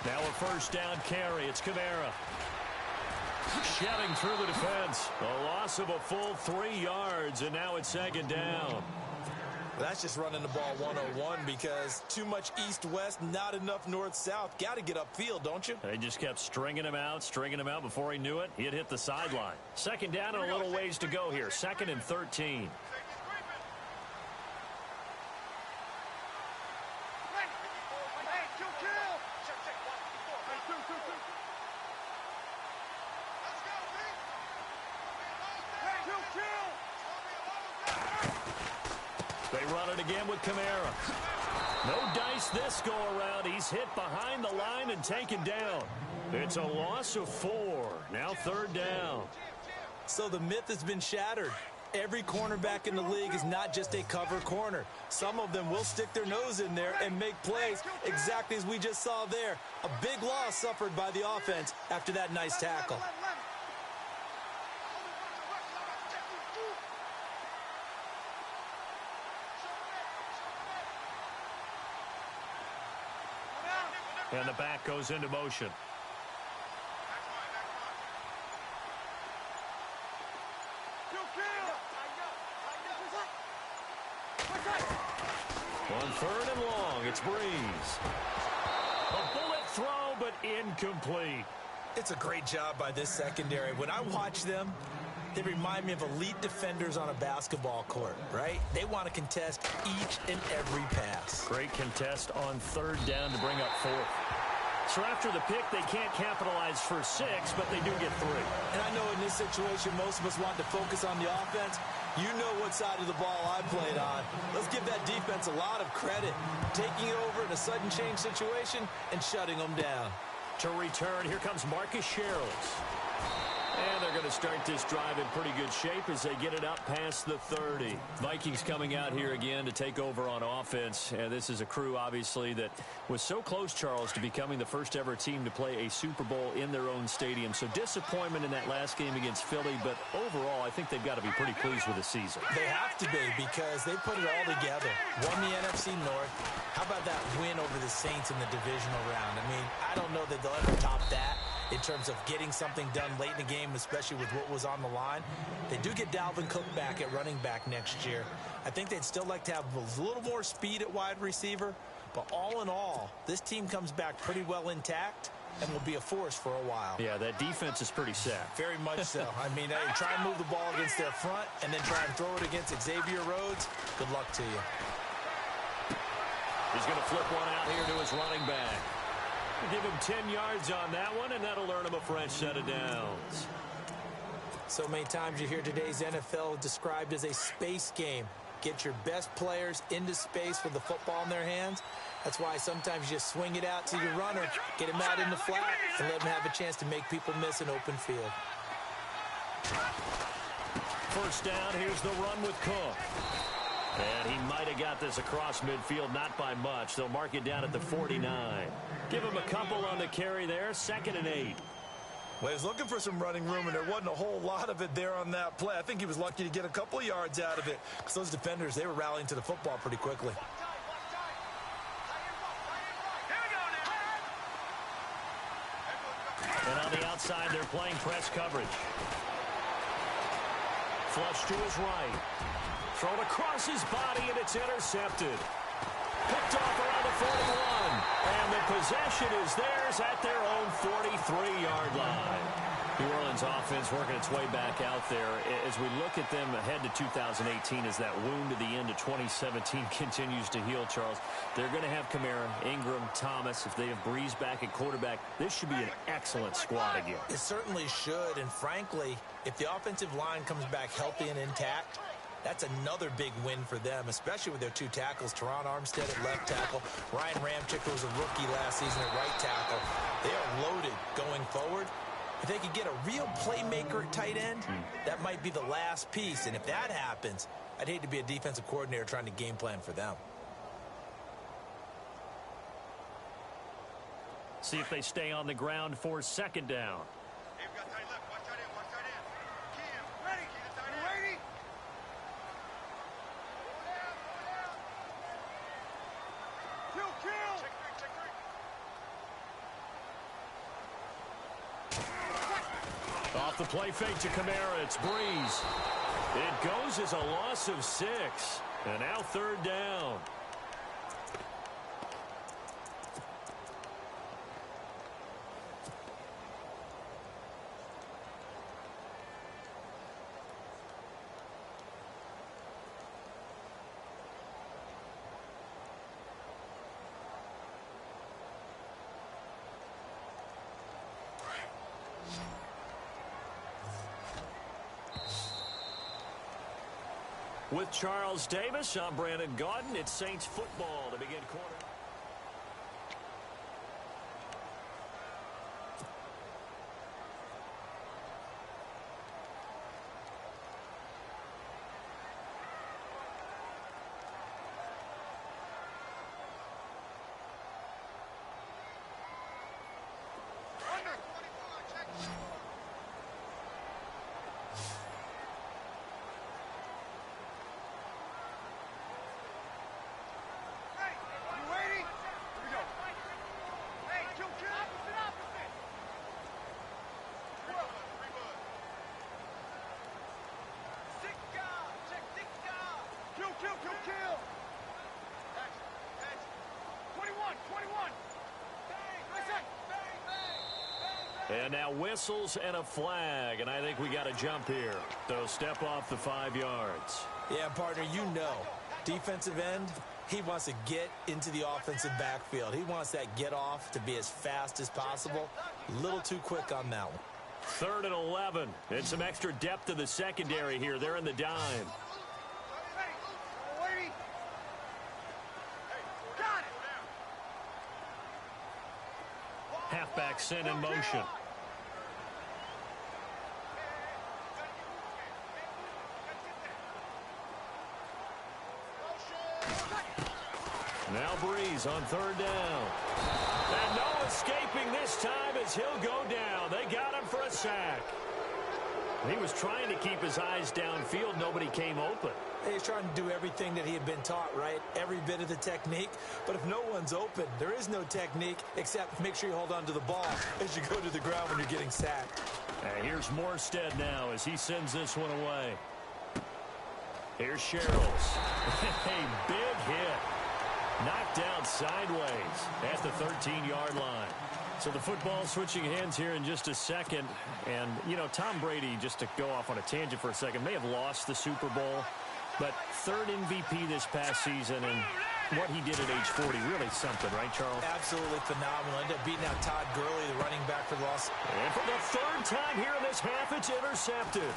Now a first down carry. It's Kamara. Shedding through the defense. A loss of a full 3 yards, and now it's second down. Well, that's just running the ball 101 because too much east-west, not enough north-south. Got to get upfield, don't you? They just kept stringing him out. Before he knew it, he'd hit the sideline. Second down and a little ways to go here. 2nd and 13. They run it again with Kamara. No dice this go-around. He's hit behind the line and taken down. It's a loss of 4. Now 3rd down. So the myth has been shattered. Every cornerback in the league is not just a cover corner. Some of them will stick their nose in there and make plays exactly as we just saw there. A big loss suffered by the offense after that nice tackle. And the back goes into motion. On 3rd and long, it's Breeze. A bullet throw, but incomplete. It's a great job by this secondary. When I watch them, they remind me of elite defenders on a basketball court, right? They want to contest each and every pass. Great contest on 3rd down to bring up 4th. So after the pick, they can't capitalize for 6, but they do get 3. And I know in this situation, most of us want to focus on the offense. You know what side of the ball I played on. Let's give that defense a lot of credit. Taking it over in a sudden change situation and shutting them down. To return, here comes Marcus Sherrills. And they're going to start this drive in pretty good shape as they get it up past the 30. Vikings coming out here again to take over on offense. And this is a crew, obviously, that was so close, Charles, to becoming the first ever team to play a Super Bowl in their own stadium. So disappointment in that last game against Philly. But overall, I think they've got to be pretty pleased with the season. They have to be because they put it all together. Won the NFC North. How about that win over the Saints in the divisional round? I mean, I don't know that they'll ever top that in terms of getting something done late in the game, especially with what was on the line. They do get Dalvin Cook back at running back next year. I think they'd still like to have a little more speed at wide receiver. But all in all, this team comes back pretty well intact and will be a force for a while. Yeah, that defense is pretty set. Very much so. I mean, hey, try and move the ball against their front and then try and throw it against Xavier Rhodes. Good luck to you. He's going to flip one out here to his running back. Give him 10 yards on that one, and that'll earn him a fresh set of downs. So many times you hear today's NFL described as a space game. Get your best players into space with the football in their hands. That's why sometimes you just swing it out to your runner, get him out in the flat, and let him have a chance to make people miss an open field. First down, here's the run with Cook. And he might have got this across midfield, not by much. They'll mark it down at the 49. Give him a couple on the carry there, 2nd and 8. Well, he was looking for some running room, and there wasn't a whole lot of it there on that play. I think he was lucky to get a couple of yards out of it because those defenders, they were rallying to the football pretty quickly. And on the outside, they're playing press coverage. Flush to his right. Thrown across his body, and it's intercepted. Picked off around the 41. And the possession is theirs at their own 43-yard line. New Orleans offense working its way back out there. As we look at them ahead to 2018 as that wound at the end of 2017 continues to heal, Charles, they're going to have Kamara, Ingram, Thomas. If they have Breeze back at quarterback, this should be an excellent squad again. It certainly should. And frankly, if the offensive line comes back healthy and intact, that's another big win for them, especially with their 2 tackles, Teron Armstead at left tackle. Ryan Ramczyk, who was a rookie last season at right tackle. They are loaded going forward. If they could get a real playmaker at tight end, that might be the last piece. And if that happens, I'd hate to be a defensive coordinator trying to game plan for them. See if they stay on the ground for 2nd down. Off the play fake to Kamara. It's Breeze. It goes as a loss of 6. And now 3rd down. With Charles Davis, I'm Brandon Gaudin. It's Saints football to begin quarter. And now whistles and a flag, and I think we got a jump here. They'll step off the 5 yards. Yeah, partner, you know, defensive end, he wants to get into the offensive backfield. He wants that get off to be as fast as possible. A little too quick on that one. 3rd and 11. And some extra depth to the secondary here. They're in the dime. Halfback sent in motion. Now Breeze on 3rd down. And no escaping this time as he'll go down. They got him for a sack. He was trying to keep his eyes downfield. Nobody came open. He's trying to do everything that he had been taught, right? Every bit of the technique. But if no one's open, there is no technique except make sure you hold on to the ball as you go to the ground when you're getting sacked. And here's Morstead now as he sends this one away. Here's Sherrills. A big hit. Knocked down sideways at the 13-yard line. So the football switching hands here in just a second. And, you know, Tom Brady, just to go off on a tangent for a second, may have lost the Super Bowl. But 3rd MVP this past season, and what he did at age 40, really something, right, Charles? Absolutely phenomenal. Ended up beating out Todd Gurley, the running back for the Los. And for the 3rd time here in this half, it's intercepted.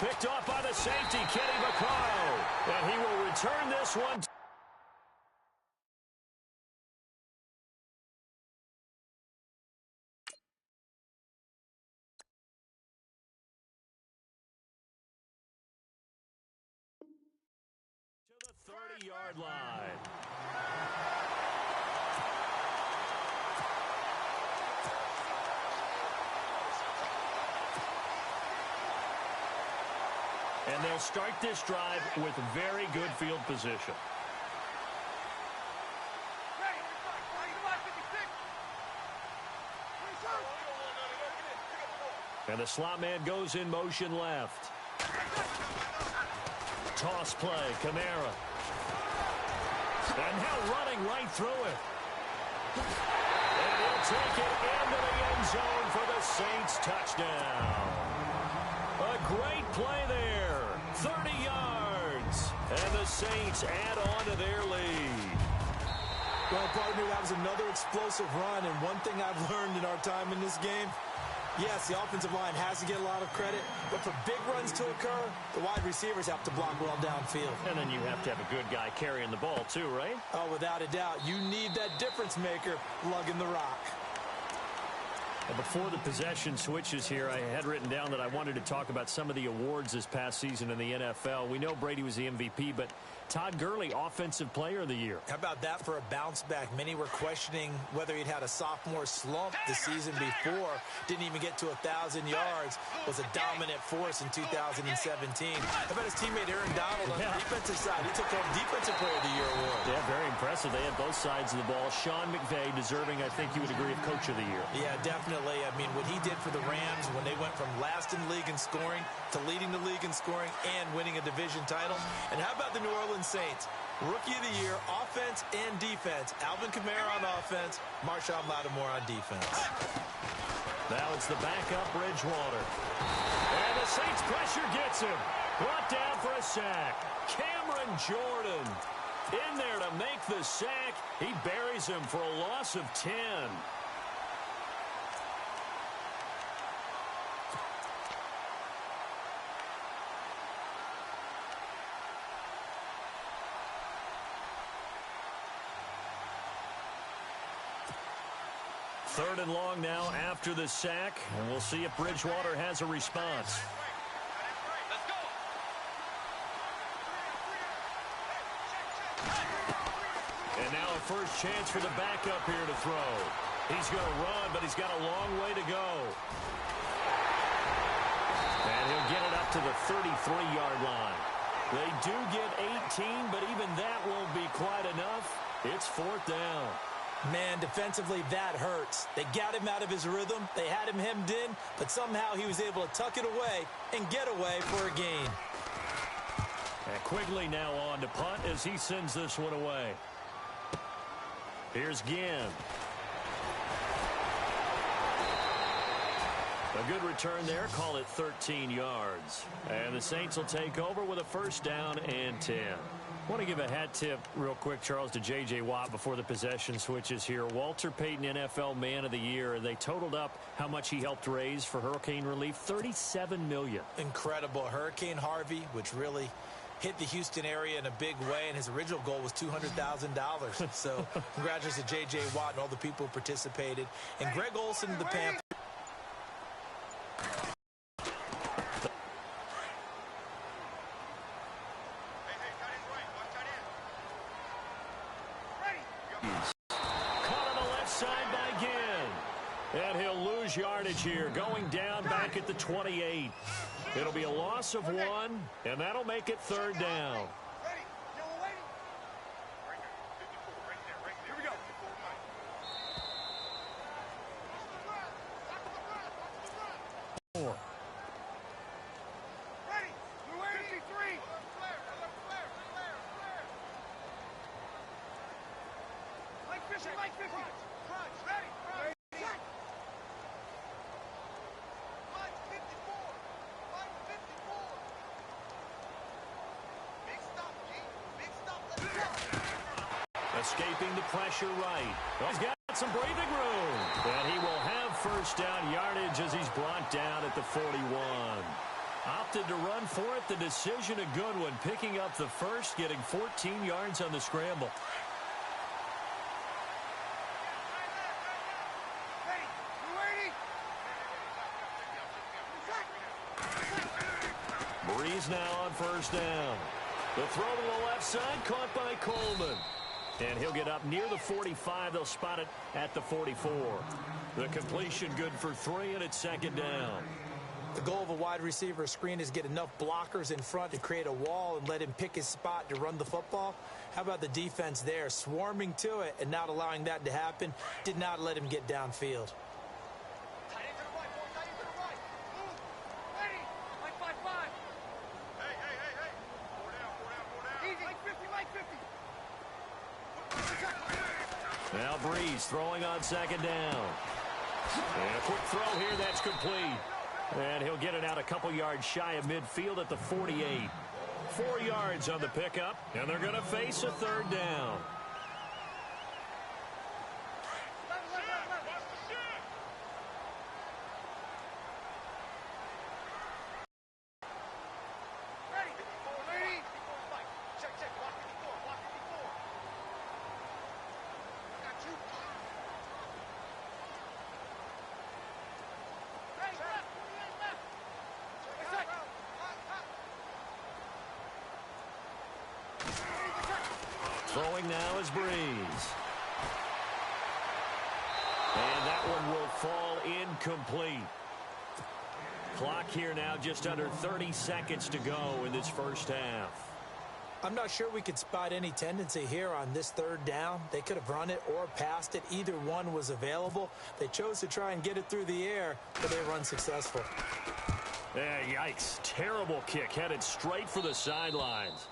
Picked off by the safety, Kenny Vaccaro. And he will return this one. To the 30-yard line. And they'll start this drive with very good field position. And the slot man goes in motion left. Toss play, Kamara. And now running right through it. And he'll take it into the end zone for the Saints touchdown. A great play there. 30 yards. And the Saints add on to their lead. Well, partner, that was another explosive run. And one thing I've learned in our time in this game, yes, the offensive line has to get a lot of credit, but for big runs to occur, the wide receivers have to block well downfield. And then you have to have a good guy carrying the ball too, right? Oh, without a doubt. You need that difference maker lugging the rock. And before the possession switches here, I had written down that I wanted to talk about some of the awards this past season in the NFL. We know Brady was the MVP, but Todd Gurley, Offensive Player of the Year. How about that for a bounce back? Many were questioning whether he'd had a sophomore slump the season before. Didn't even get to 1,000 yards. Was a dominant force in 2017. How about his teammate Aaron Donald on the defensive side? He took home Defensive Player of the Year award. Yeah, very impressive. They had both sides of the ball. Sean McVay deserving, I think you would agree, of Coach of the Year. Yeah, definitely. I mean, what he did for the Rams when they went from last in the league in scoring to leading the league in scoring and winning a division title. And how about the New Orleans Saints? Rookie of the Year, offense and defense. Alvin Kamara on offense, Marshawn Lattimore on defense. Now it's the backup Bridgewater. And the Saints pressure gets him. Brought down for a sack. Cameron Jordan in there to make the sack. He buries him for a loss of 10. Third and long now after the sack, and we'll see if Bridgewater has a response. And now a first chance for the backup here to throw. He's going to run, but he's got a long way to go. And he'll get it up to the 33-yard line. They do get 18, but even that won't be quite enough. It's fourth down. Man, defensively, that hurts. They got him out of his rhythm. They had him hemmed in, but somehow he was able to tuck it away and get away for a gain. And Quigley now on to punt as he sends this one away. Here's Ginn. A good return there. Call it 13 yards. And the Saints will take over with a first down and 10. I want to give a hat tip real quick, Charles, to J.J. Watt before the possession switches here. Walter Payton, NFL Man of the Year. They totaled up how much he helped raise for hurricane relief, $37 million. Incredible. Hurricane Harvey, which really hit the Houston area in a big way, and his original goal was $200,000. So congratulations to J.J. Watt and all the people who participated. And Greg Olsen, the Panthers. Caught on the left side by Ginn. And he'll lose yardage here, going down back at the 28. It'll be a loss of 1, and that'll make it third down. Escaping the pressure right. He's got some breathing room. And he will have first down yardage as he's brought down at the 41. Opted to run for it. The decision a good one. Picking up the first, getting 14 yards on the scramble. Breeze now on first down. The throw to the left side, caught by Coleman. And he'll get up near the 45. They'll spot it at the 44. The completion good for 3, and it's second down. The goal of a wide receiver screen is get enough blockers in front to create a wall and let him pick his spot to run the football. How about the defense there, swarming to it and not allowing that to happen? Did not let him get downfield. Now Breeze throwing on second down. And a quick throw here, that's complete. And he'll get it out a couple yards shy of midfield at the 48. 4 yards on the pickup, and they're going to face a third down. Throwing now is Breeze. And that one will fall incomplete. Clock here now just under 30 seconds to go in this first half. I'm not sure we could spot any tendency here on this third down. They could have run it or passed it. Either one was available. They chose to try and get it through the air, but they were unsuccessful. Yikes. Terrible kick headed straight for the sidelines.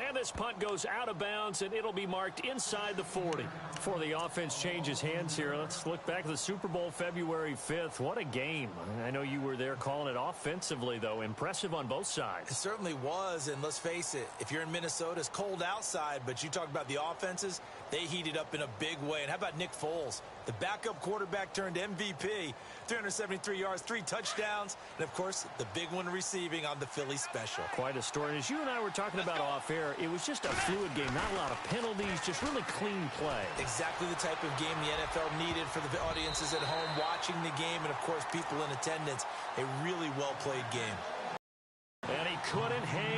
And this punt goes out of bounds, and it'll be marked inside the 40. Before the offense changes hands here, let's look back at the Super Bowl February 5th. What a game. I know you were there calling it offensively, though. Impressive on both sides. It certainly was, and let's face it, if you're in Minnesota, it's cold outside, but you talk about the offenses, they heated up in a big way. And how about Nick Foles? The backup quarterback turned MVP, 373 yards, 3 touchdowns, and, of course, the big one receiving on the Philly special. Quite a story. And as you and I were talking about off air, it was just a fluid game, not a lot of penalties, just really clean play. Exactly the type of game the NFL needed for the audiences at home watching the game and, of course, people in attendance. A really well-played game. And he couldn't hang